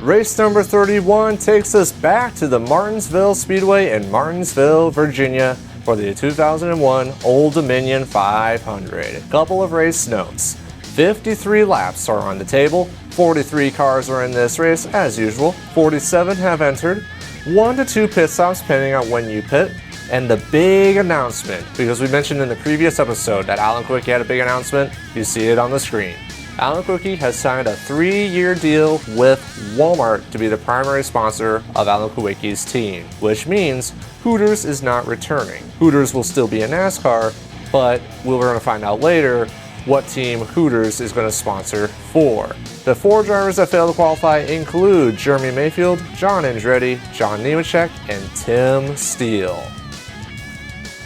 Race number 31 takes us back to the Martinsville Speedway in Martinsville, Virginia for the 2001 Old Dominion 500. A couple of race notes. 53 laps are on the table. 43 cars are in this race as usual. 47 have entered. 1 to 2 pit stops depending on when you pit. And the big announcement, because we mentioned in the previous episode that Alan Kulwicki had a big announcement, you see it on the screen. Alan Kulwicki has signed a 3-year deal with Walmart to be the primary sponsor of Alan Kulwicki's team, which means Hooters is not returning. Hooters will still be in NASCAR, but we're going to find out later what team Hooters is going to sponsor for. The 4 drivers that failed to qualify include Jeremy Mayfield, John Andretti, John Nemechek, and Tim Steele.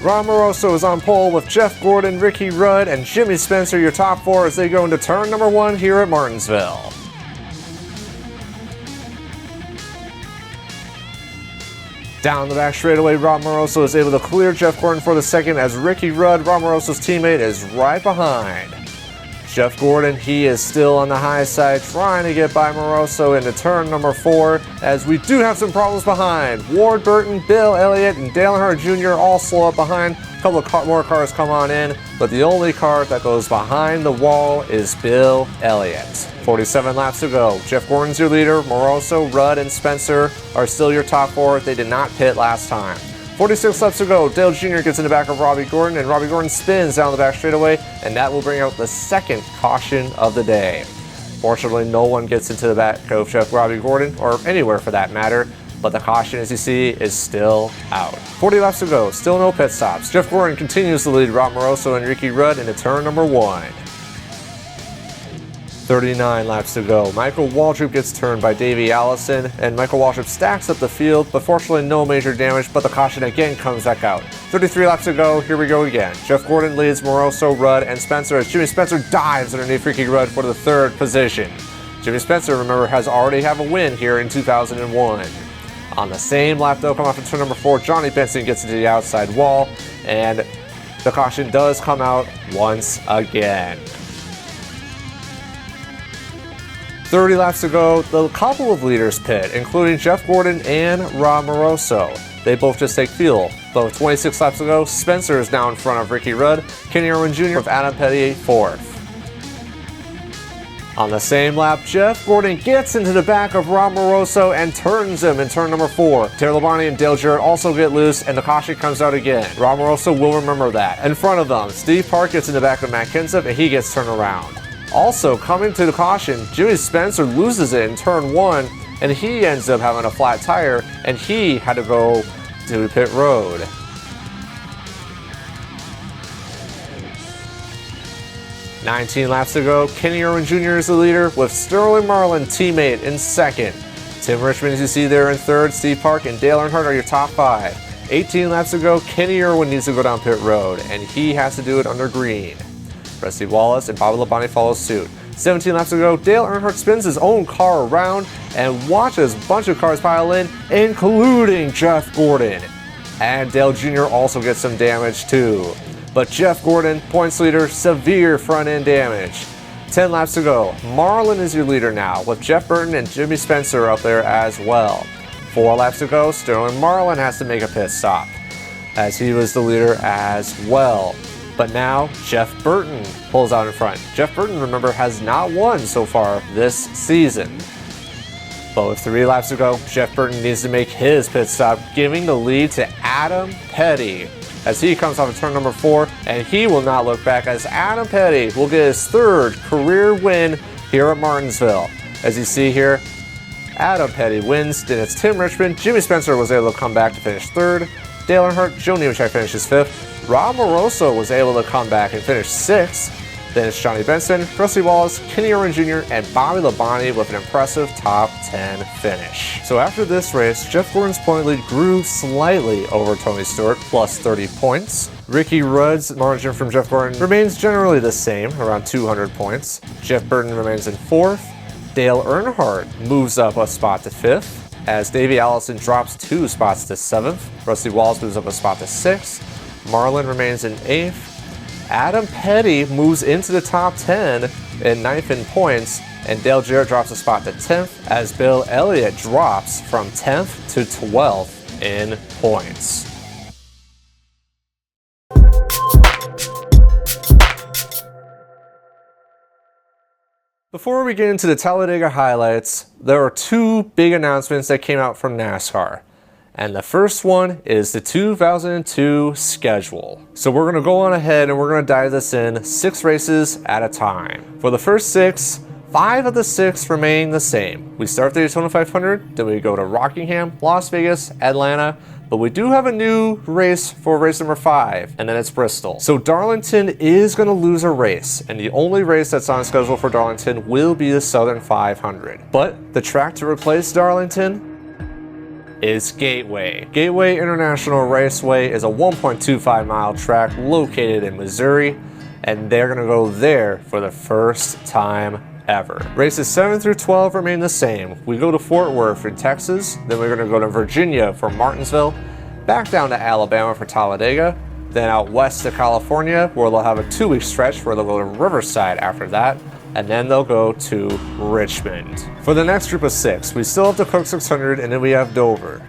Ron Moroso is on pole with Jeff Gordon, Ricky Rudd, and Jimmy Spencer, your top 4 as they go into turn number 1 here at Martinsville. Down the back straightaway, Ron Moroso is able to clear Jeff Gordon for the second as Ricky Rudd, Ron Moroso's teammate, is right behind. Jeff Gordon, he is still on the high side trying to get by Moroso into turn number 4 as we do have some problems behind. Ward Burton, Bill Elliott, and Dale Earnhardt Jr. all slow up behind. A couple of more cars come on in, but the only car that goes behind the wall is Bill Elliott. 47 laps to go. Jeff Gordon's your leader. Moroso, Rudd, and Spencer are still your top 4. They did not pit last time. 46 laps to go. Dale Jr. gets in the back of Robbie Gordon, and Robbie Gordon spins down the back straightaway, and that will bring out the second caution of the day. Fortunately, no one gets into the back of Robbie Gordon, or anywhere for that matter, but the caution, as you see, is still out. 40 laps to go. Still no pit stops. Jeff Gordon continues to lead Rob Moroso and Ricky Rudd into turn number 1. 39 laps to go. Michael Waltrip gets turned by Davey Allison, and Michael Waltrip stacks up the field, but fortunately no major damage, but the caution again comes back out. 33 laps to go, here we go again. Jeff Gordon leads Moroso, Rudd, and Spencer as Jimmy Spencer dives underneath Ricky Rudd for the 3rd position. Jimmy Spencer, remember, has already have a win here in 2001. On the same lap though, coming off of turn number 4, Johnny Benson gets into the outside wall, and the caution does come out once again. 30 laps to go, the couple of leaders pit, including Jeff Gordon and Rob Moroso. They both just take fuel. But with 26 laps to go, Spencer is now in front of Ricky Rudd, Kenny Irwin Jr. with Adam Petty 4th. On the same lap, Jeff Gordon gets into the back of Rob Moroso and turns him in turn number 4. Terry Labonte and Dale Jarrett also get loose, and the caution comes out again. Rob Moroso will remember that. In front of them, Steve Park gets in the back of Matt Kenseth, and he gets turned around. Also, coming to the caution, Jimmy Spencer loses it in turn 1, and he ends up having a flat tire, and he had to go to pit road. "19 laps to go. Kenny Irwin Jr. is the leader with Sterling Marlin, teammate, in 2nd. Tim Richmond, as you see there, in 3rd. Steve Park and Dale Earnhardt are your top 5. 18 laps to go. Kenny Irwin needs to go down pit road, and he has to do it under green. Rusty Wallace and Bobby Labonte follow suit. 17 laps to go. Dale Earnhardt spins his own car around and watches a bunch of cars pile in, including Jeff Gordon. And Dale Jr. also gets some damage too. But Jeff Gordon, points leader, severe front end damage. 10 laps to go. Marlin is your leader now, with Jeff Burton and Jimmy Spencer up there as well. 4 laps to go. Sterling Marlin has to make a pit stop, as he was the leader as well. But now, Jeff Burton pulls out in front. Jeff Burton, remember, has not won so far this season. But with 3 laps to go, Jeff Burton needs to make his pit stop, giving the lead to Adam Petty as he comes off of turn number 4, and he will not look back as Adam Petty will get his 3rd career win here at Martinsville. As you see here, Adam Petty wins, then it's Tim Richmond. Jimmy Spencer was able to come back to finish 3rd. Dale Earnhardt, Joe Nemechek finishes 5th. Rob Moroso was able to come back and finish 6th. Then it's Johnny Benson, Rusty Wallace, Kenny Irwin Jr., and Bobby Labonte with an impressive top 10 finish. So after this race, Jeff Gordon's point lead grew slightly over Tony Stewart, plus 30 points. Ricky Rudd's margin from Jeff Gordon remains generally the same, around 200 points. Jeff Burton remains in 4th. Dale Earnhardt moves up a spot to 5th, as Davey Allison drops 2 spots to 7th. Rusty Wallace moves up a spot to 6th. Marlin remains in 8th. Adam Petty moves into the top 10 in 9th in points, and Dale Jarrett drops a spot to 10th as Bill Elliott drops from 10th to 12th in points. Before we get into the Talladega highlights, there are two big announcements that came out from NASCAR. And the first one is the 2002 schedule. So we're gonna go on ahead and we're gonna dive this in 6 races at a time. For the first 6, 5 of the 6 remain the same. We start the Daytona 500, then we go to Rockingham, Las Vegas, Atlanta, but we do have a new race for race number 5, and then it's Bristol. So Darlington is gonna lose a race, and the only race that's on schedule for Darlington will be the Southern 500. But the track to replace Darlington is Gateway. Gateway International Raceway is a 1.25 mile track located in Missouri, and they're gonna go there for the first time ever. Races 7 through 12 remain the same. We go to Fort Worth in Texas, then we're gonna go to Virginia for Martinsville, back down to Alabama for Talladega, then out west to California where they'll have a 2-week stretch where they'll go to Riverside after that, and then they'll go to Richmond. For the next group of 6, we still have the Cook 600 and then we have Dover.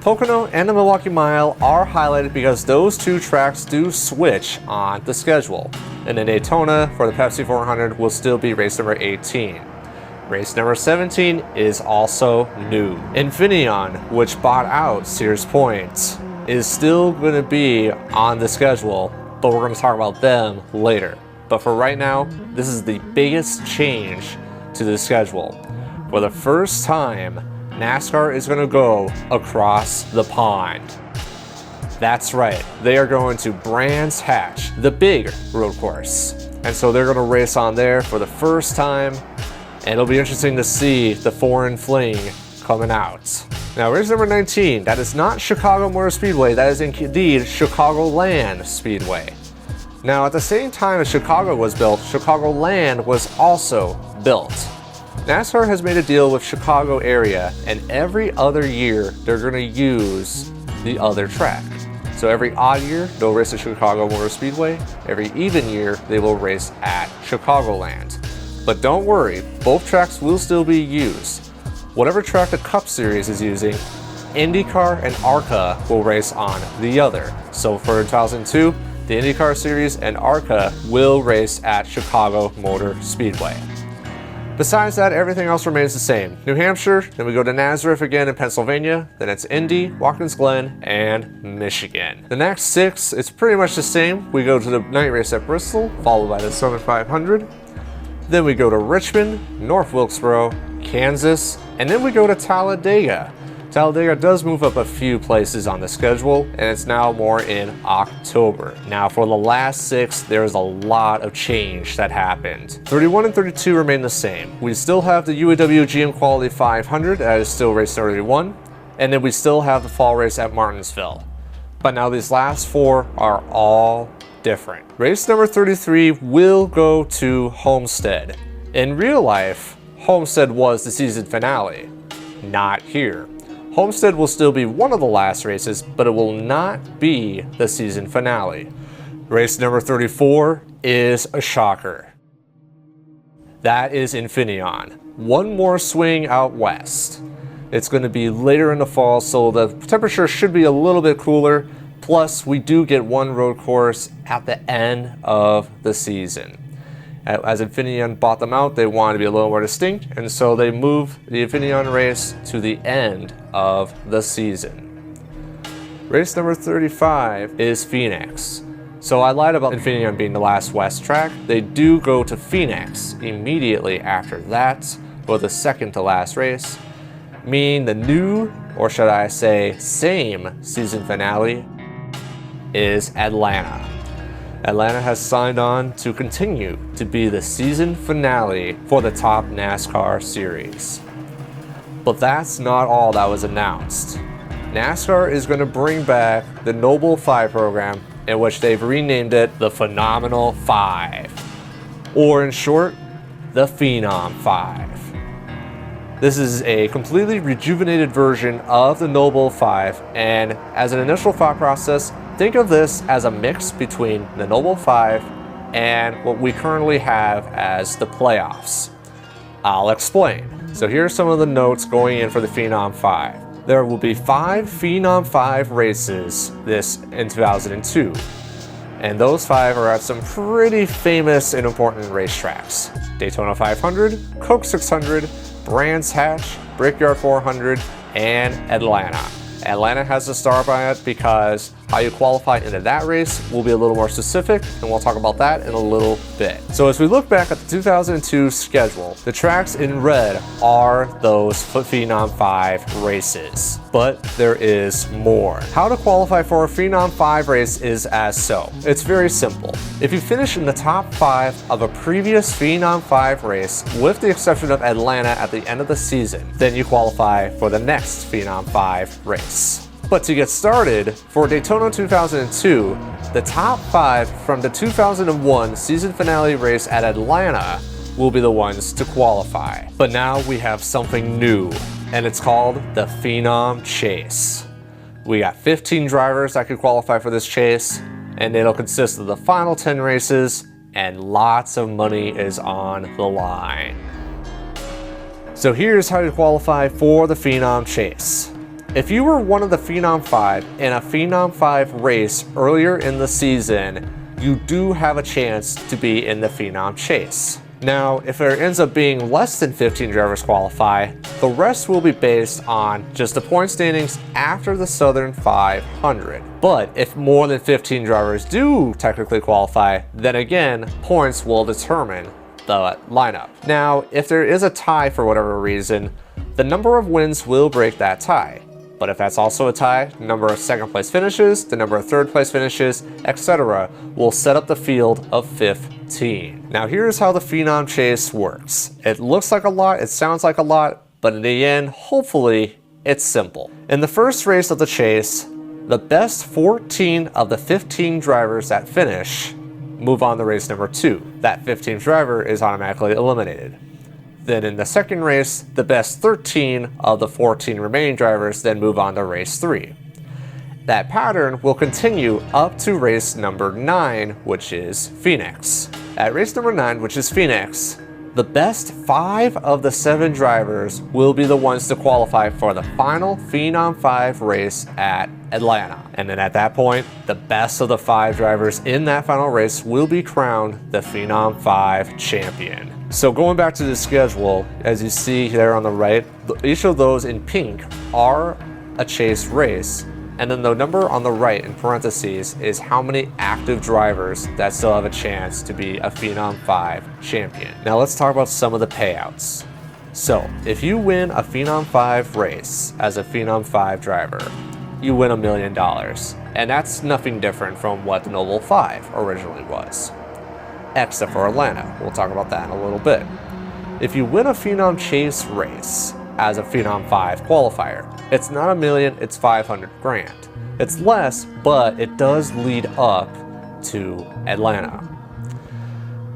Pocono and the Milwaukee Mile are highlighted because those 2 tracks do switch on the schedule. And then Daytona for the Pepsi 400 will still be race number 18. Race number 17 is also new. Infineon, which bought out Sears Point, is still going to be on the schedule, but we're going to talk about them later. But for right now, this is the biggest change to the schedule. For the first time, NASCAR is going to go across the pond. That's right, they are going to Brands Hatch, the big road course. And so they're going to race on there for the first time, and it'll be interesting to see the foreign fling coming out. Now, race number 19, that is not Chicago Motor Speedway, that is indeed Chicagoland Speedway. Now, at the same time as Chicago was built, Chicagoland was also built. NASCAR has made a deal with Chicago area, and every other year they're going to use the other track. So every odd year they'll race at Chicago Motor Speedway, every even year they will race at Chicagoland. But don't worry, both tracks will still be used. Whatever track the Cup Series is using, IndyCar and ARCA will race on the other. So for 2002, the IndyCar Series and ARCA will race at Chicago Motor Speedway. Besides that, everything else remains the same. New Hampshire, then we go to Nazareth again in Pennsylvania, then it's Indy, Watkins Glen, and Michigan. The next 6, it's pretty much the same. We go to the night race at Bristol, followed by the Southern 500. Then we go to Richmond, North Wilkesboro, Kansas, and then we go to Talladega. Talladega does move up a few places on the schedule, and it's now more in October. Now, for the last 6, there's a lot of change that happened. 31 and 32 remain the same. We still have the UAW GM Quality 500, that is still race 31, and then we still have the fall race at Martinsville. But now these last 4 are all different. Race number 33 will go to Homestead. In real life, Homestead was the season finale. Not here. Homestead will still be one of the last races, but it will not be the season finale. Race number 34 is a shocker. That is Infineon. One more swing out west. It's going to be later in the fall, so the temperature should be a little bit cooler. Plus, we do get one road course at the end of the season. As Infineon bought them out, they wanted to be a little more distinct, and so they moved the Infineon race to the end of the season. Race number 35 is Phoenix. So I lied about Infineon being the last West track. They do go to Phoenix immediately after that for the second to last race, meaning the new, or should I say same, season finale is Atlanta. Atlanta has signed on to continue to be the season finale for the top NASCAR series. But that's not all that was announced. NASCAR is going to bring back the Noble 5 program, in which they've renamed it the Phenomenal 5, or in short, the Phenom 5. This is a completely rejuvenated version of the Noble 5, and as an initial thought process, think of this as a mix between the Noble 5 and what we currently have as the playoffs. I'll explain. So here are some of the notes going in for the Phenom 5. There will be 5 Phenom 5 races in 2002. And those 5 are at some pretty famous and important racetracks. Daytona 500, Coke 600, Brands Hatch, Brickyard 400, and Atlanta. Atlanta has a star by it because how you qualify into that race will be a little more specific, and we'll talk about that in a little bit. So as we look back at the 2002 schedule, the tracks in red are those Phenom 5 races, but there is more. How to qualify for a Phenom 5 race is as so. It's very simple. If you finish in the top 5 of a previous Phenom 5 race, with the exception of Atlanta at the end of the season, then you qualify for the next Phenom 5 race. But to get started, for Daytona 2002, the top 5 from the 2001 season finale race at Atlanta will be the ones to qualify. But now we have something new, and it's called the Phenom Chase. We got 15 drivers that could qualify for this chase, and it'll consist of the final 10 races, and lots of money is on the line. So here's how you qualify for the Phenom Chase. If you were one of the Phenom 5 in a Phenom 5 race earlier in the season, you do have a chance to be in the Phenom Chase. Now, if there ends up being less than 15 drivers qualify, the rest will be based on just the point standings after the Southern 500. But if more than 15 drivers do technically qualify, then again, points will determine the lineup. Now, if there is a tie for whatever reason, the number of wins will break that tie. But if that's also a tie, the number of second place finishes, the number of third place finishes, etc. will set up the field of 15. Now here's how the Phenom Chase works. It looks like a lot, it sounds like a lot, but in the end, hopefully, it's simple. In the first race of the chase, the best 14 of the 15 drivers that finish move on to race number 2. That 15th driver is automatically eliminated. Then in the second race, the best 13 of the 14 remaining drivers then move on to race 3. That pattern will continue up to race number 9, which is Phoenix. At race number 9, which is Phoenix, the best 5 of the 7 drivers will be the ones to qualify for the final Phenom 5 race at Atlanta. And then at that point, the best of the 5 drivers in that final race will be crowned the Phenom 5 champion. So going back to the schedule, as you see there on the right, each of those in pink are a chase race, and then the number on the right in parentheses is how many active drivers that still have a chance to be a Phenom 5 champion. Now let's talk about some of the payouts. So if you win a Phenom 5 race as a Phenom 5 driver, you win $1 million, and that's nothing different from what the Noble 5 originally was. Except for Atlanta. We'll talk about that in a little bit. If you win a Phenom Chase race as a Phenom 5 qualifier, it's not $1 million, it's $500,000. It's less, but it does lead up to Atlanta.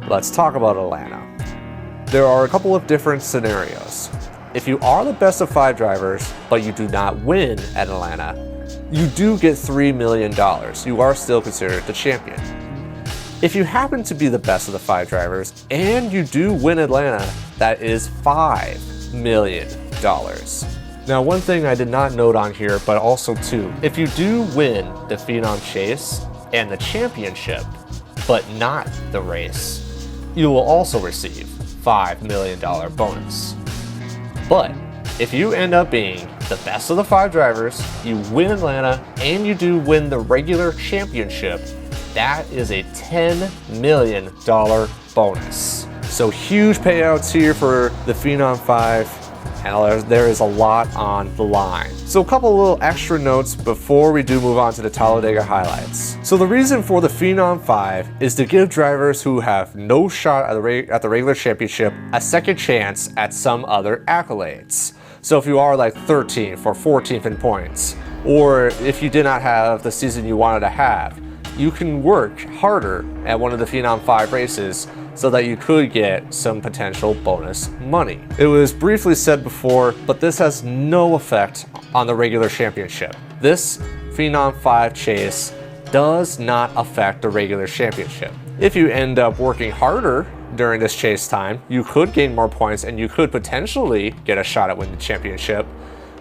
Let's talk about Atlanta. There are a couple of different scenarios. If you are the best of 5 drivers, but you do not win at Atlanta, you do get $3 million. You are still considered the champion. If you happen to be the best of the 5 drivers and you do win Atlanta, that is $5 million. Now, one thing I did not note on here, but also too, if you do win the Phenom Chase and the championship, but not the race, you will also receive $5 million bonus. But if you end up being the best of the 5 drivers, you win Atlanta, and you do win the regular championship, that is a $10 million bonus. So huge payouts here for the Phenom 5, and there is a lot on the line. So a couple little extra notes before we do move on to the Talladega highlights. So the reason for the Phenom 5 is to give drivers who have no shot at the regular championship a second chance at some other accolades. So if you are like 13th or 14th in points, or if you did not have the season you wanted to have, you can work harder at one of the Phenom 5 races so that you could get some potential bonus money. It was briefly said before, but this has no effect on the regular championship. This Phenom 5 chase does not affect the regular championship. If you end up working harder during this chase time. You could gain more points and you could potentially get a shot at winning the championship.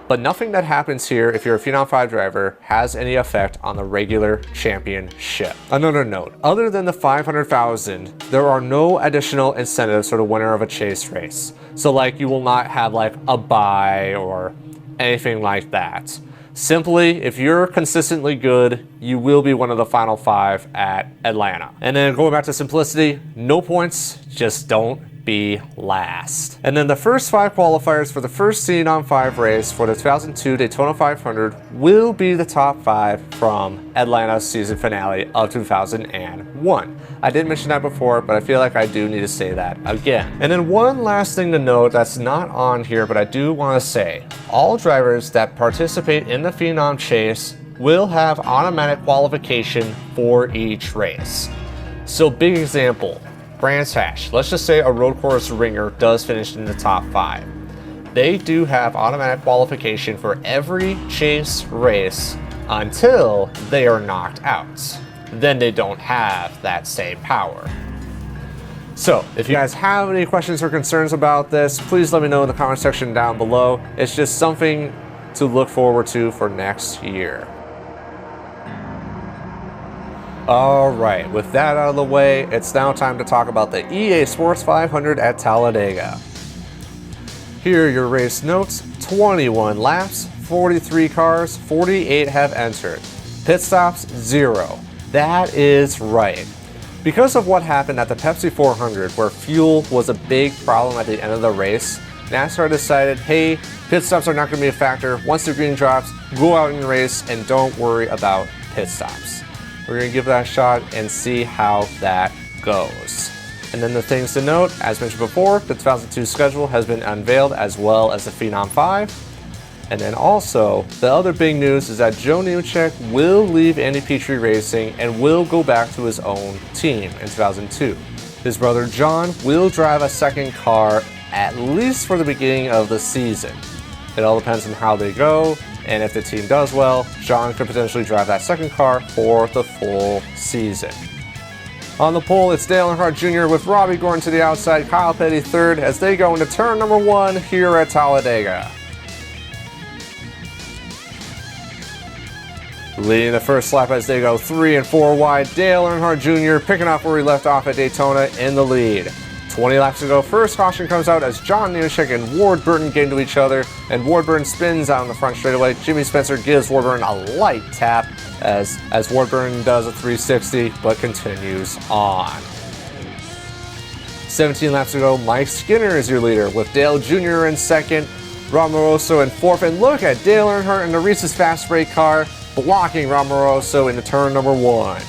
But nothing that happens here, if you're a Phenom 5 driver, has any effect on the regular championship. Another note, other than the 500,000, there are no additional incentives for the winner of a chase race. So like you will not have like a bye or anything like that. Simply, if you're consistently good, you will be one of the final 5 at Atlanta. And then going back to simplicity, no points, just don't be last. And then the first 5 qualifiers for the first Phenom 5 race for the 2002 Daytona 500 will be the top 5 from Atlanta's season finale of 2001. I did mention that before, but I feel like I do need to say that again. And then one last thing to note that's not on here, but I do want to say, all drivers that participate in the Phenom chase will have automatic qualification for each race. So big example, Brands Hatch, let's just say a road course ringer does finish in the top 5. They do have automatic qualification for every chase race until they are knocked out. Then they don't have that same power. So if you guys have any questions or concerns about this, please let me know in the comment section down below. It's just something to look forward to for next year. Alright, with that out of the way, it's now time to talk about the EA Sports 500 at Talladega. Here are your race notes: 21 laps, 43 cars, 48 have entered. Pit stops, 0. That is right. Because of what happened at the Pepsi 400, where fuel was a big problem at the end of the race, NASCAR decided, hey, pit stops are not going to be a factor. Once the green drops, go out and race and don't worry about pit stops. We're going to give that a shot and see how that goes. And then the things to note, as mentioned before, the 2002 schedule has been unveiled as well as the Phenom 5. And then also, the other big news is that Joe Nemechek will leave Andy Petree Racing and will go back to his own team in 2002. His brother John will drive a second car at least for the beginning of the season. It all depends on how they go, and if the team does well, John could potentially drive that second car for the full season. On the pole, it's Dale Earnhardt Jr. with Robbie Gordon to the outside, Kyle Petty third as they go into turn number 1 here at Talladega. Leading the first lap as they go 3 and 4 wide, Dale Earnhardt Jr. picking up where he left off at Daytona in the lead. 20 laps to go, first caution comes out as John Nemechek and Ward Burton get into each other, and Ward Burton spins out on the front straightaway. Jimmy Spencer gives Ward Burton a light tap as Ward Burton does a 360 but continues on. 17 laps to go, Mike Skinner is your leader with Dale Jr. in second, Rob Moroso in fourth, and look at Dale Earnhardt in the Reese's Fast Break car blocking Rob Moroso into turn number 1.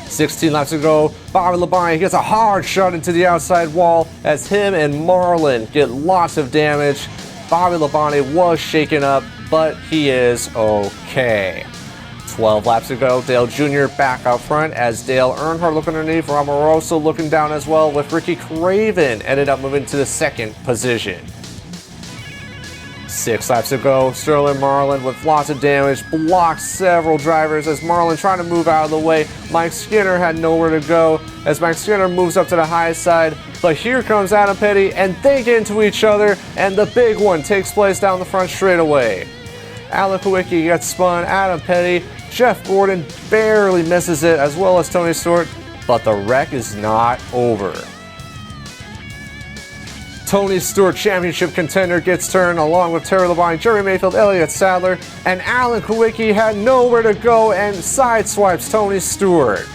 16 laps to go, Bobby Labonte gets a hard shot into the outside wall as him and Marlin get lots of damage. Bobby Labonte was shaken up, but he is okay. 12 laps to go, Dale Jr. back out front as Dale Earnhardt looking underneath, Rob Moroso looking down as well, with Ricky Craven ended up moving to the second position. 6 laps to go, Sterling Marlin with lots of damage blocks several drivers as Marlin trying to move out of the way. Mike Skinner had nowhere to go as Mike Skinner moves up to the high side, but here comes Adam Petty and they get into each other and the big one takes place down the front straightaway. Alan Kulwicki gets spun, Adam Petty, Jeff Gordon barely misses it as well as Tony Stewart, but the wreck is not over. Tony Stewart, championship contender, gets turned along with Terry Labonte, Jerry Mayfield, Elliott Sadler, and Alan Kulwicki had nowhere to go and sideswipes Tony Stewart.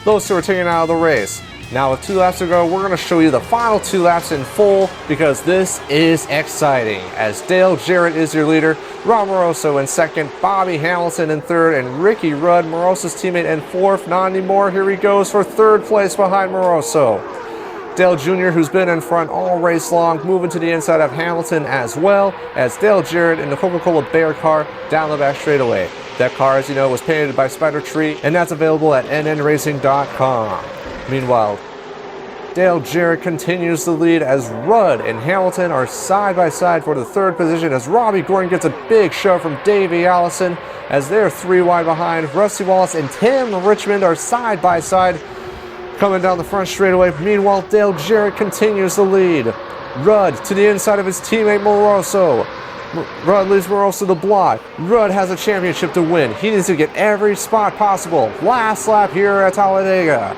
Those two are taken out of the race. Now with 2 laps to go, we're going to show you the final 2 laps in full because this is exciting. As Dale Jarrett is your leader, Rob Moroso in second, Bobby Hamilton in third, and Ricky Rudd, Moroso's teammate, in fourth. Not anymore. Here he goes for third place behind Moroso. Dale Jr., who's been in front all race long, moving to the inside of Hamilton as well as Dale Jarrett in the Coca-Cola Bear car down the back straightaway. That car, as you know, was painted by SpiderTre, and that's available at nnracing.com. Meanwhile, Dale Jarrett continues to lead as Rudd and Hamilton are side by side for the third position as Robbie Gordon gets a big shove from Davey Allison as they're 3 wide behind. Rusty Wallace and Tim Richmond are side by side. Coming down the front straightaway, meanwhile Dale Jarrett continues the lead. Rudd to the inside of his teammate Moroso. Rudd leaves Moroso the block. Rudd has a championship to win. He needs to get every spot possible. Last lap here at Talladega.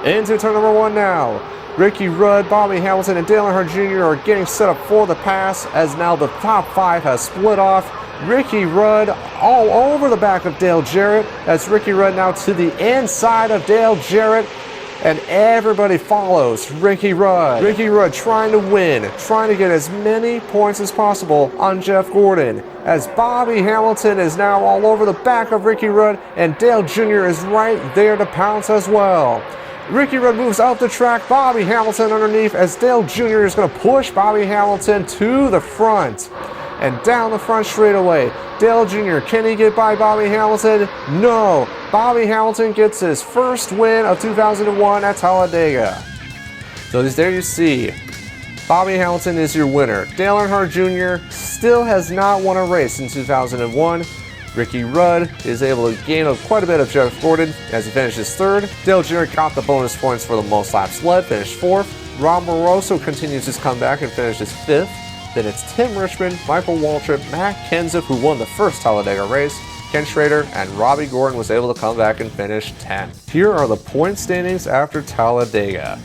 Into turn number 1 now. Ricky Rudd, Bobby Hamilton, and Dale Earnhardt Jr. are getting set up for the pass as now the top 5 has split off. Ricky Rudd all over the back of Dale Jarrett as Ricky Rudd now to the inside of Dale Jarrett. And everybody follows Ricky Rudd. Ricky Rudd trying to win, trying to get as many points as possible on Jeff Gordon. As Bobby Hamilton is now all over the back of Ricky Rudd, and Dale Jr. is right there to pounce as well. Ricky Rudd moves out the track, Bobby Hamilton underneath as Dale Jr. is going to push Bobby Hamilton to the front. And down the front straightaway, Dale Jr., can he get by Bobby Hamilton? No. Bobby Hamilton gets his first win of 2001 at Talladega. So there you see, Bobby Hamilton is your winner. Dale Earnhardt Jr. still has not won a race in 2001. Ricky Rudd is able to gain quite a bit of Jeff Gordon as he finishes 3rd. Dale Jr. got the bonus points for the most laps led, finished 4th. Rob Moroso continues his comeback and finishes 5th. Then it's Tim Richmond, Michael Waltrip, Matt Kenseth, who won the first Talladega race. Ken Schrader and Robbie Gordon was able to come back and finish 10th. Here are the point standings after Talladega.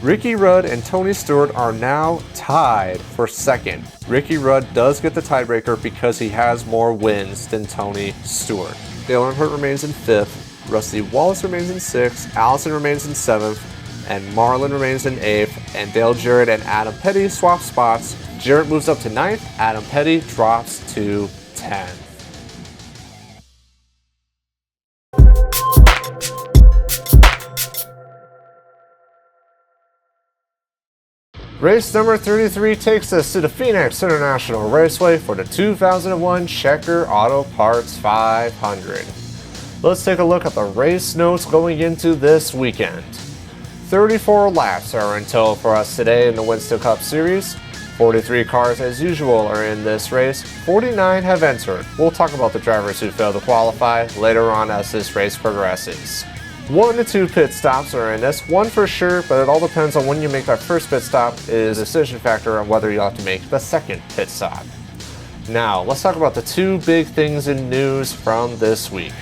Ricky Rudd and Tony Stewart are now tied for 2nd. Ricky Rudd does get the tiebreaker because he has more wins than Tony Stewart. Dale Earnhardt remains in 5th. Rusty Wallace remains in 6th. Allison remains in 7th. And Marlin remains in 8th. And Dale Jarrett and Adam Petty swap spots. Jarrett moves up to 9th, Adam Petty drops to 10th. Race number 33 takes us to the Phoenix International Raceway for the 2001 Checker Auto Parts 500. Let's take a look at the race notes going into this weekend. 34 laps are in tow for us today in the Winston Cup Series. 43 cars as usual are in this race, 49 have entered. We'll talk about the drivers who failed to qualify later on as this race progresses. 1 to 2 pit stops are in this, 1 for sure, but it all depends on when you make that first pit stop is a decision factor on whether you have to make the second pit stop. Now, let's talk about the 2 big things in news from this week.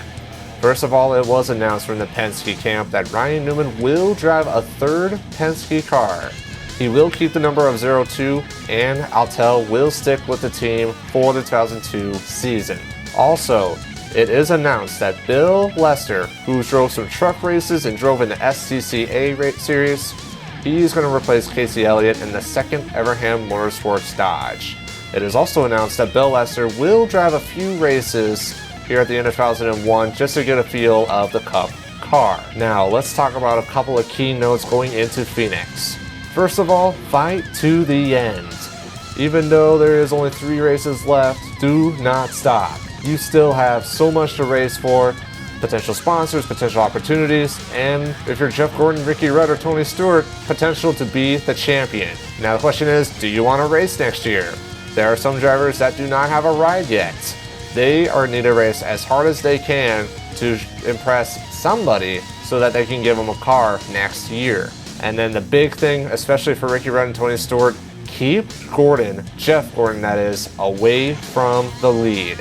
First of all, it was announced from the Penske camp that Ryan Newman will drive a 3rd Penske car. He will keep the number of 02, and Altel will stick with the team for the 2002 season. Also, it is announced that Bill Lester, who drove some truck races and drove in the SCCA series, he's going to replace Casey Elliott in the 2nd Evernham Motorsports Dodge. It is also announced that Bill Lester will drive a few races here at the end of 2001 just to get a feel of the Cup car. Now, let's talk about a couple of key notes going into Phoenix. First of all, fight to the end. Even though there is only 3 races left, do not stop. You still have so much to race for, potential sponsors, potential opportunities, and if you're Jeff Gordon, Ricky Rudd, or Tony Stewart, potential to be the champion. Now the question is, do you want to race next year? There are some drivers that do not have a ride yet. They need to race as hard as they can to impress somebody so that they can give them a car next year. And then the big thing, especially for Ricky Rudd and Tony Stewart, keep Gordon, Jeff Gordon that is, away from the lead.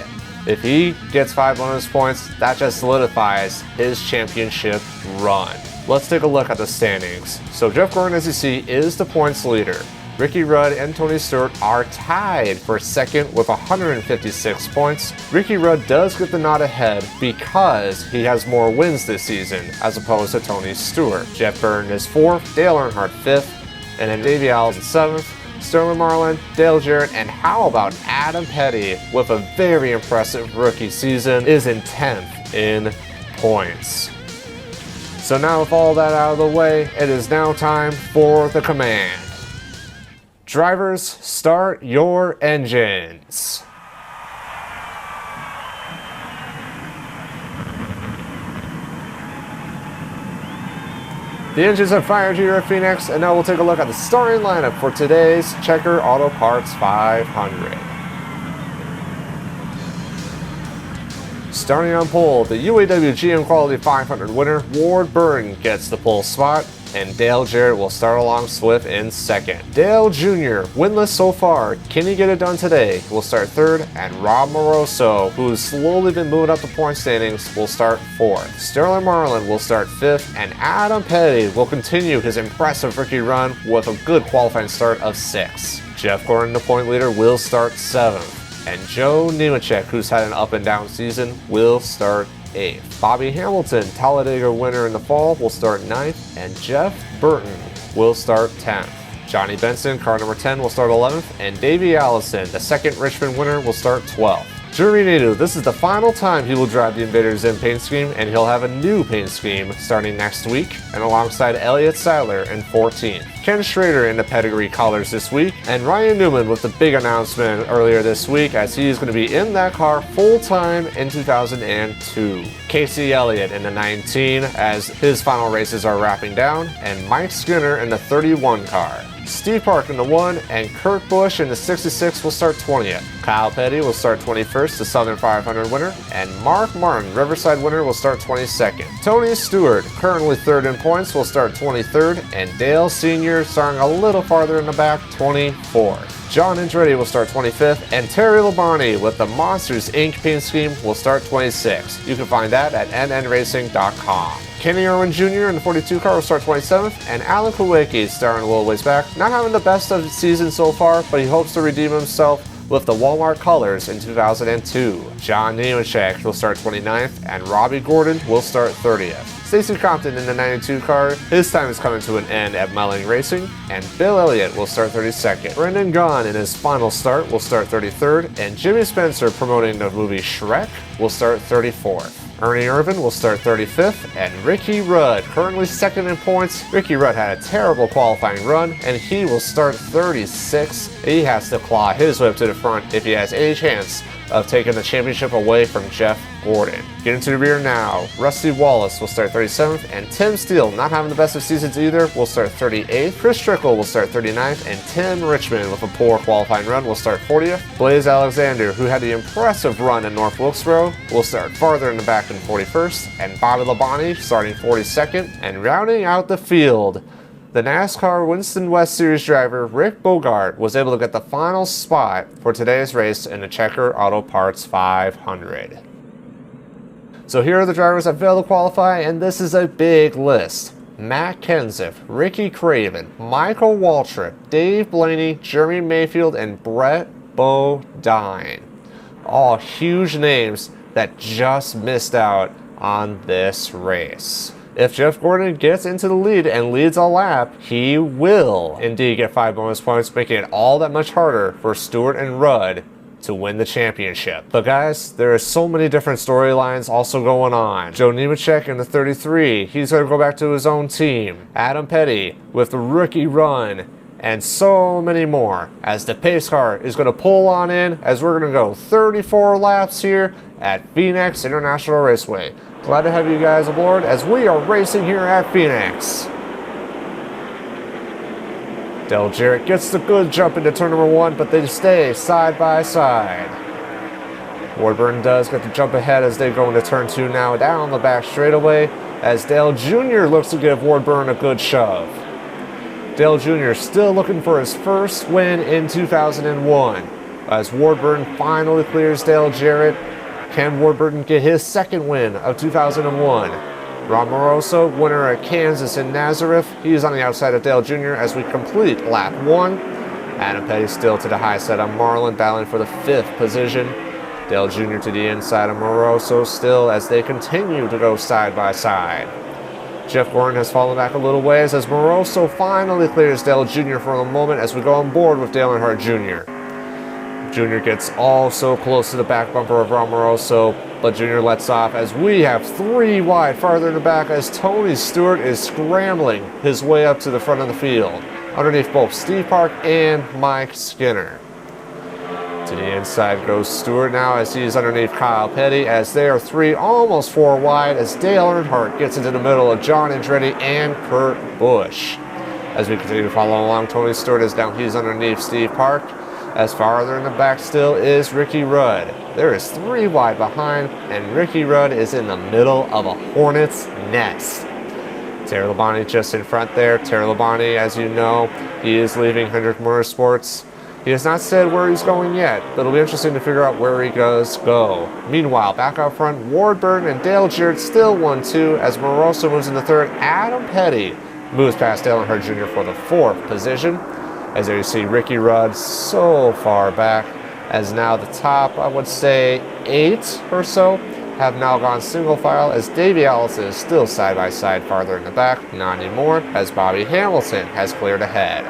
If he gets 5 bonus points, that just solidifies his championship run. Let's take a look at the standings. So Jeff Gordon, as you see, is the points leader. Ricky Rudd and Tony Stewart are tied for 2nd with 156 points. Ricky Rudd does get the nod ahead because he has more wins this season as opposed to Tony Stewart. Jeff Burton is 4th, Dale Earnhardt 5th, and then Davey Allison 7th. Sterling Marlin, Dale Jarrett, and how about Adam Petty with a very impressive rookie season is in 10th in points. So now with all that out of the way, it is now time for the command. Drivers, start your engines. The engines have fired here at Phoenix, and now we'll take a look at the starting lineup for today's Checker Auto Parts 500. Starting on pole, the UAW GM Quality 500 winner, Ward Burton, gets the pole spot, and Dale Jarrett will start along Swift in second. Dale Jr., winless so far, can he get it done today? Will start third, and Rob Moroso, who's slowly been moving up the point standings, will start fourth. Sterling Marlin will start fifth, and Adam Petty will continue his impressive rookie run with a good qualifying start of sixth. Jeff Gordon, the point leader, will start seventh. And Joe Nemechek, who's had an up and down season, will start 8th. Bobby Hamilton, Talladega winner in the fall, will start 9th, and Jeff Burton will start 10th. Johnny Benson, car number 10, will start 11th, and Davey Allison, the second Richmond winner, will start 12th. Jeremy Nadeau, this is the final time he will drive the Invaders Zim paint scheme, and he'll have a new paint scheme starting next week, and alongside Elliott Sadler in 14th. Ken Schrader in the pedigree colors this week, and Ryan Newman with the big announcement earlier this week as he is going to be in that car full-time in 2002. Casey Elliott in the 19 as his final races are wrapping down, and Mike Skinner in the 31 car. Steve Park in the 1 and Kurt Busch in the 66 will start 20th. Kyle Petty will start 21st, the Southern 500 winner, and Mark Martin, Riverside winner, will start 22nd. Tony Stewart, currently 3rd in points, will start 23rd, and Dale Sr., starting a little farther in the back, 24th. John Andretti will start 25th, and Terry Labonte with the Monsters Inc. paint scheme will start 26th. You can find that at nnracing.com. Kenny Irwin Jr. in the 42 car will start 27th, and Alan Kulwicki, starting a little ways back, not having the best of the season so far, but he hopes to redeem himself with the Walmart colors in 2002. John Nemechek will start 29th, and Robbie Gordon will start 30th. Stacey Compton in the 92 car, his time is coming to an end at Melling Racing, and Bill Elliott will start 32nd. Brendan Gaughan in his final start will start 33rd, and Jimmy Spencer, promoting the movie Shrek, will start 34th. Ernie Irvin will start 35th, and Ricky Rudd, currently 2nd in points. Ricky Rudd had a terrible qualifying run, and he will start 36th. He has to claw his way up to the front if he has any chance of taking the championship away from Jeff Gordon. Getting to the rear now, Rusty Wallace will start 37th, and Tim Steele, not having the best of seasons either, will start 38th. Chris Trickle will start 39th, and Tim Richmond, with a poor qualifying run, will start 40th. Blaze Alexander, who had the impressive run in North Wilkesboro, will start farther in the back in 41st, and Bobby Labonte starting 42nd, and rounding out the field, the NASCAR Winston West Series driver Rick Bogart was able to get the final spot for today's race in the Checker Auto Parts 500. So here are the drivers that failed to qualify, and this is a big list. Matt Kenseth, Ricky Craven, Michael Waltrip, Dave Blaney, Jeremy Mayfield, and Brett Bodine. All huge names that just missed out on this race. If Jeff Gordon gets into the lead and leads a lap, he will indeed get 5 bonus points, making it all that much harder for Stewart and Rudd to win the championship. But guys, there are so many different storylines also going on. Joe Nemechek in the 33, he's going to go back to his own team. Adam Petty with the rookie run, and so many more as the pace car is going to pull on in as we're going to go 34 laps here at Phoenix International Raceway. Glad to have you guys aboard as we are racing here at Phoenix. Dale Jarrett gets the good jump into turn number 1, but they stay side by side. Ward Burton does get the jump ahead as they go into turn 2 now down the back straightaway as Dale Jr. looks to give Ward Burton a good shove. Dale Jr. still looking for his first win in 2001 as Ward Burton finally clears Dale Jarrett. Can Ward Burton get his second win of 2001? Ron Moroso, winner at Kansas and Nazareth. He is on the outside of Dale Jr. as we complete lap 1. Adam Petty still to the high side of Marlin, battling for the 5th position. Dale Jr. to the inside of Moroso still as they continue to go side by side. Jeff Gordon has fallen back a little ways as Moroso finally clears Dale Jr. for a moment as we go on board with Dale Earnhardt Jr. Jr. gets all so close to the back bumper of Ron Moroso, but Jr. lets off as we have 3 wide farther in the back as Tony Stewart is scrambling his way up to the front of the field, underneath both Steve Park and Mike Skinner. To the inside goes Stewart now as he's underneath Kyle Petty as they are 3, almost 4 wide as Dale Earnhardt gets into the middle of John Andretti and Kurt Busch. As we continue to follow along, Tony Stewart is down, he's underneath Steve Park. As farther in the back still is Ricky Rudd. There is 3 wide behind, and Ricky Rudd is in the middle of a hornet's nest. Terry Labonte just in front there. Terry Labonte, as you know, he is leaving Hendrick Motorsports. He has not said where he's going yet, but it'll be interesting to figure out where he does go. Meanwhile, back out front, Ward Burton and Dale Jarrett still 1-2 as Moroso moves into third. Adam Petty moves past Dale Earnhardt Jr. for the 4th position. As there you see Ricky Rudd so far back, as now the top, I would say 8 or so, have now gone single file, as Davey Allison is still side by side farther in the back, not anymore, as Bobby Hamilton has cleared ahead.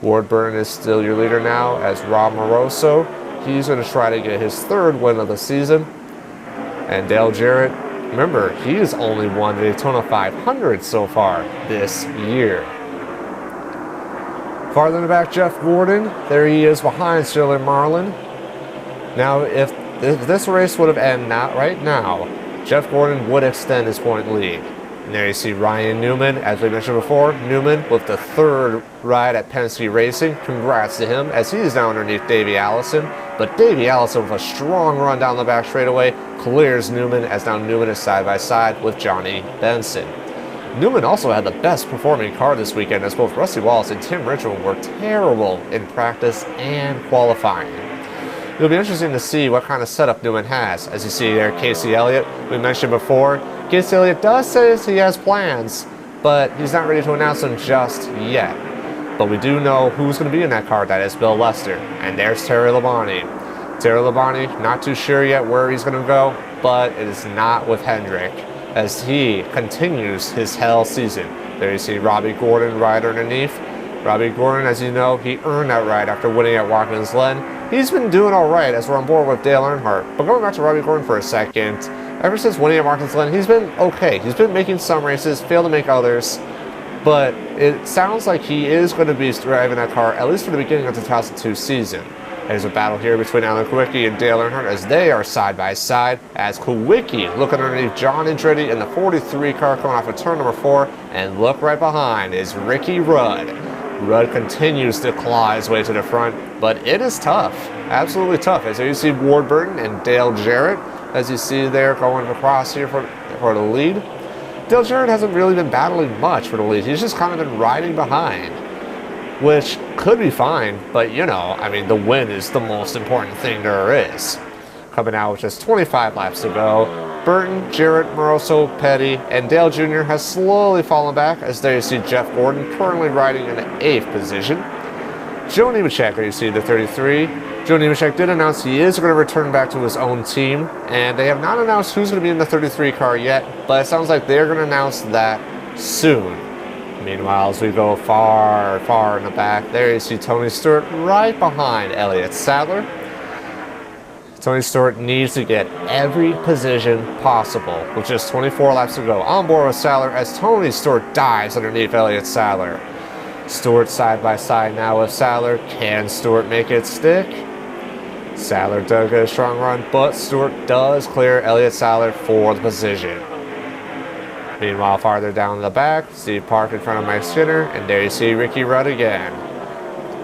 Ward Burton is still your leader now, as Rob Moroso, he's going to try to get his 3rd win of the season. And Dale Jarrett, remember, he's only won the Daytona 500 so far this year. Farther in the back, Jeff Gordon, there he is behind Sterling Marlin. Now, if this race would have ended right now, Jeff Gordon would extend his point lead. And there you see Ryan Newman, as we mentioned before, Newman with the 3rd ride at Penske Racing. Congrats to him, as he is now underneath Davey Allison. But Davey Allison with a strong run down the back straightaway clears Newman, as now Newman is side by side with Johnny Benson. Newman also had the best performing car this weekend, as both Rusty Wallace and Tim Richmond were terrible in practice and qualifying. It'll be interesting to see what kind of setup Newman has. As you see there, Casey Elliott, we mentioned before. Casey Elliott does say he has plans, but he's not ready to announce them just yet. But we do know who's going to be in that car. That is Bill Lester. And there's Terry Labonte. Terry Labonte, not too sure yet where he's going to go, but it is not with Hendrick, as he continues his hell season. There you see Robbie Gordon right underneath. Robbie Gordon, as you know, he earned that ride after winning at Watkins Glen. He's been doing all right as we're on board with Dale Earnhardt. But going back to Robbie Gordon for a second, ever since winning at Watkins Glen, he's been okay. He's been making some races, failed to make others. But it sounds like he is going to be driving that car, at least for the beginning of the 2002 season. There's a battle here between Alan Kulwicki and Dale Earnhardt as they are side by side, as Kulwicki looking underneath John Andretti in the 43 car coming off of turn number 4, and look right behind is Ricky Rudd. Rudd continues to claw his way to the front, but it is tough, absolutely tough. As you see Ward Burton and Dale Jarrett, as you see there going across here for the lead. Dale Jarrett hasn't really been battling much for the lead. He's just kind of been riding behind, which could be fine, but you know, I mean, the win is the most important thing there is. Coming out with just 25 laps to go, Burton, Jarrett, Moroso, Petty, and Dale Jr. has slowly fallen back, as there you see Jeff Gordon currently riding in the 8th position. Joe Nemechek, there you see the 33. Joe Nemechek did announce he is going to return back to his own team, and they have not announced who's going to be in the 33 car yet, but it sounds like they're going to announce that soon. Meanwhile, as we go far, far in the back, there you see Tony Stewart right behind Elliott Sadler. Tony Stewart needs to get every position possible with just 24 laps to go. On board with Sadler as Tony Stewart dives underneath Elliott Sadler. Stewart side by side now with Sadler. Can Stewart make it stick? Sadler does get a strong run, but Stewart does clear Elliott Sadler for the position. Meanwhile, farther down the back, Steve Park in front of Mike Skinner, and there you see Ricky Rudd again.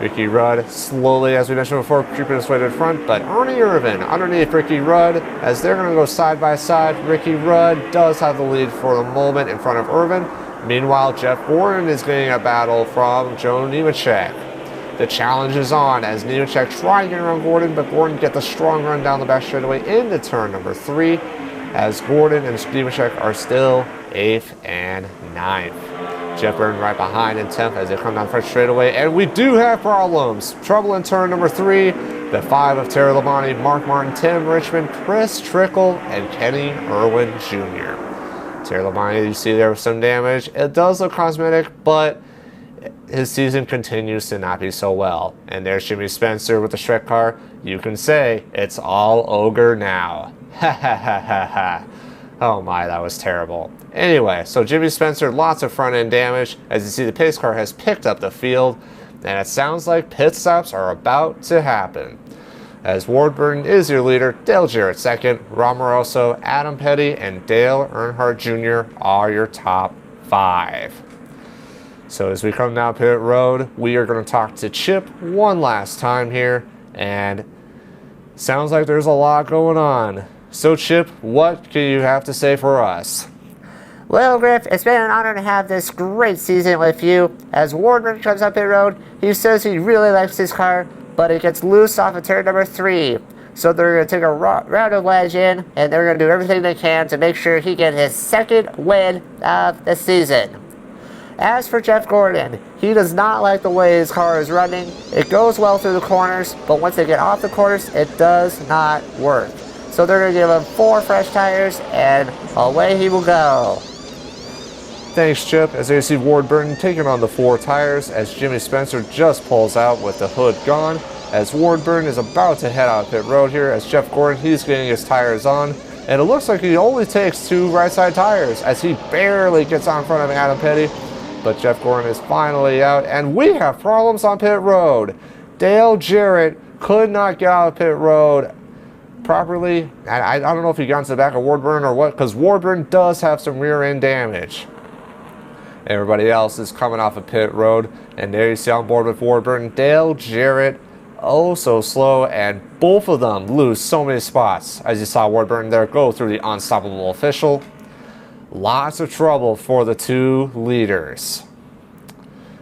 Ricky Rudd slowly, as we mentioned before, creeping his way to the front, but Ernie Irvin underneath Ricky Rudd, as they're going to go side by side. Ricky Rudd does have the lead for the moment in front of Irvin. Meanwhile, Jeff Gordon is getting a battle from Joe Nemechek. The challenge is on as Nemechek tries to get around Gordon, but Gordon gets a strong run down the back straightaway into turn number 3, as Gordon and Nemechek are still 8th and 9th. Jeff Burton right behind in 10th as they come down front straightaway, and we do have problems. Trouble in turn number 3. The 5 of Terry Labonte, Mark Martin, Tim Richmond, Chris Trickle, and Kenny Irwin Jr. Terry Labonte, you see there with some damage. It does look cosmetic, but his season continues to not be so well. And there's Jimmy Spencer with the Shrek car. You can say it's all ogre now. Ha ha ha ha ha. Oh my, that was terrible. Anyway, so Jimmy Spencer, lots of front end damage. As you see, the pace car has picked up the field, and it sounds like pit stops are about to happen. As Ward Burton is your leader, Dale Jarrett second, Rob Moroso, Adam Petty, and Dale Earnhardt Jr. are your top 5. So as we come down pit road, we are going to talk to Chip one last time here, and sounds like there's a lot going on. So Chip, what can you have to say for us? Well, Griff, it's been an honor to have this great season with you. As Wardman comes up pit road, he says he really likes his car, but it gets loose off of turn number 3. So they're going to take a round of wedge in, and they're going to do everything they can to make sure he gets his 2nd win of the season. As for Jeff Gordon, he does not like the way his car is running. It goes well through the corners, but once they get off the corners, it does not work. So they're going to give him 4 fresh tires, and away he will go. Thanks, Chip, as you see Ward Burton taking on the 4 tires as Jimmy Spencer just pulls out with the hood gone, as Ward Burton is about to head out pit road here, as Jeff Gordon, he's getting his tires on, and it looks like he only takes 2 right side tires as he barely gets on front of Adam Petty, but Jeff Gordon is finally out, and we have problems on pit road. Dale Jarrett could not get out of pit road properly, and I don't know if he got into the back of Ward Burton or what, because Ward Burton does have some rear end damage. Everybody else is coming off of pit road, and there you see on board with Ward Burton, Dale Jarrett, oh so slow, and both of them lose so many spots. As you saw Ward Burton there go through the unstoppable official. Lots of trouble for the 2 leaders.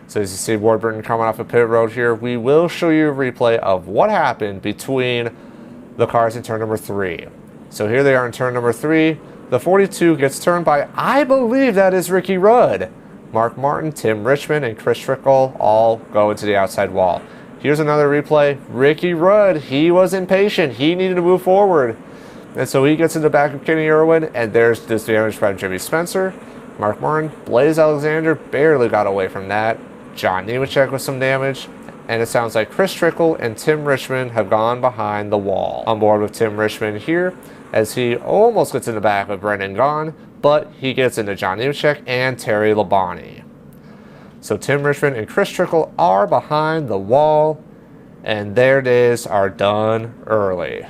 So as you see Ward Burton coming off of pit road here, we will show you a replay of what happened between the cars in turn number 3. So here they are in turn number 3. The 42 gets turned by, I believe that is Ricky Rudd. Mark Martin, Tim Richmond, and Chris Trickle all go into the outside wall. Here's another replay. Ricky Rudd, he was impatient. He needed to move forward. And so he gets in the back of Kenny Irwin, and there's this damage from Jimmy Spencer. Mark Martin, Blaze Alexander barely got away from that. John Nemechek with some damage. And it sounds like Chris Trickle and Tim Richmond have gone behind the wall. On board with Tim Richmond here, as he almost gets in the back of Brendan Gaughan, but he gets into John Nemechek and Terry Labonte. So Tim Richmond and Chris Trickle are behind the wall, and their days are done early.